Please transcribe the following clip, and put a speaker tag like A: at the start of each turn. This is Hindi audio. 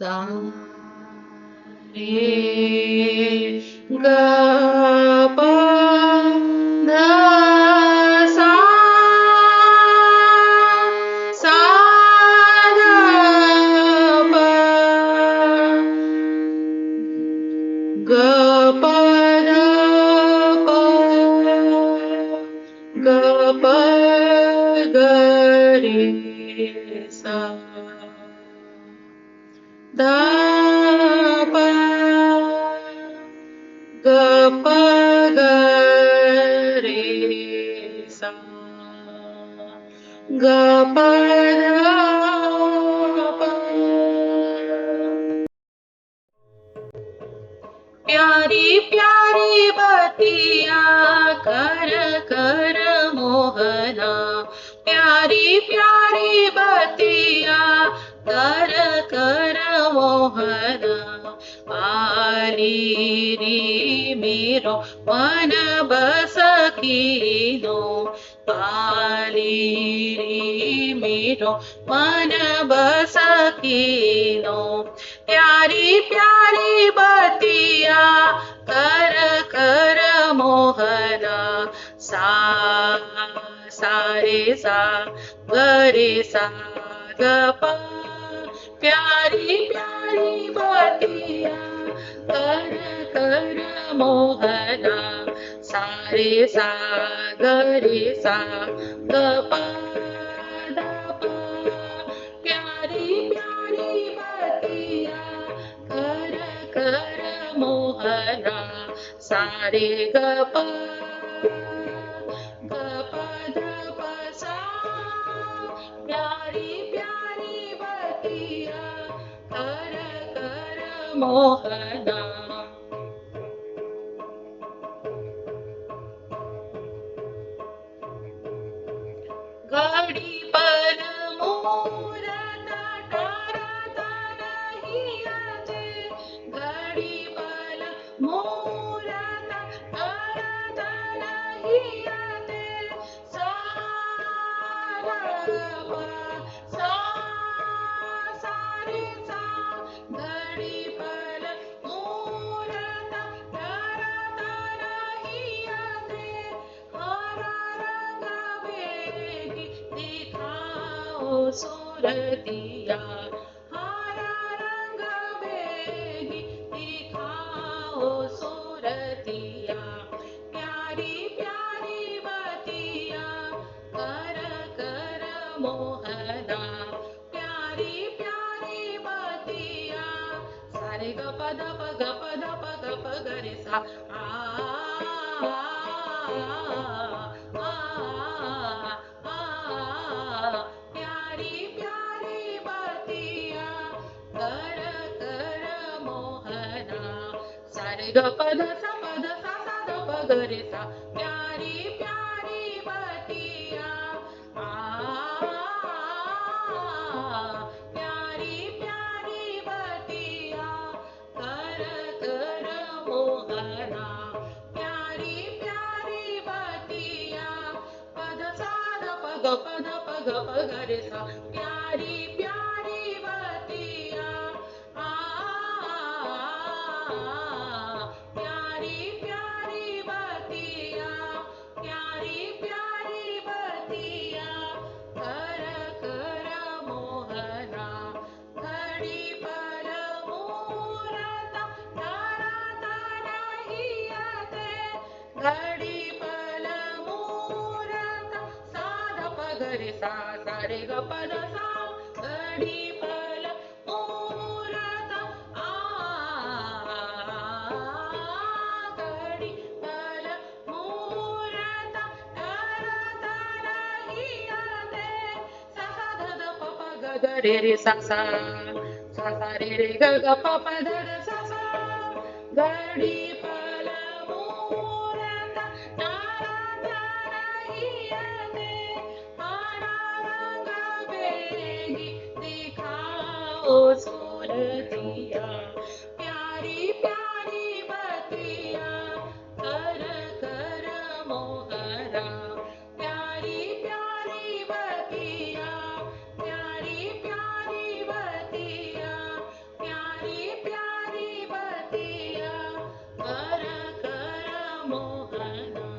A: सा रे ग प ध सा सा ध प ग प ध प ग प ग रे सा ध प ग प ग रे सा ग प ध प प्यारी प्यारी बतिया कर कर मोहना प्यारी प्यारी बतिया कर कर मोहना आली री मेरो मन बस कीनो आली री मेरो मन बस कीनो प्यारी प्यारी बतिया कर कर मोहना सा रे सा ग रे सा ग प प्यारी प्यारी बतिया कर कर मोहना सा रे सा ग रे सा ग प ध प प्यारी प्यारी बतिया कर कर मोहना सा रे ग प ध प सा प्यारी प्यारी बतिया कर कर मोहना घड़ी पर मुहूर्त टळत नाही आजे घडी पर मुहूर्त टळत नाही आजे सा रे सा घडी पर मुहूर्त टळत नाही आजे हरा रंग वेगी दिखाओ सूरतिया हरा रंग वेगी दिखाओ सूरतिया प्यारी प्यारी बतिया कर कर मोहना प्यारी प्यारी बतिया सारे ग प ध प ग प ध प ग प ग रे सा प्यारी प्यारी बतिया कर कर मोहना सारे ग प ध सा ध प ग रे सा प्यारी प्यारी बतिया प्यारी प्यारी बतिया कर कर मोहना प्यारी प्यारी बतिया पद सा ध प ग प ध प ग प ग रे सा प्यारी प्यारी बतिया प्यारी प्यारी बतिया प्यारी प्यारी बतिया कर कर मोहना घडी पर मुहूर्त टळत नाही आजे घडी पर मुहूर्त सा ध प ग रे सा सा रे ग प ध सा घडी पर मुहूर्त घडी पर मुहूर्त टळत नाही आजे सा सा ध ध प प ग ग रे रे सा सा सा सा रे रे ग ग प प ध ध सा सा घडी पर मुहूर्त टळत नाही आजे हरा रंग वेगी दिखाओ सूरतिया प्यारी प्यारी बतिया कर कर मोहना प्यारी प्यारी बतिया प्यारी प्यारी बतिया कर कर मोहना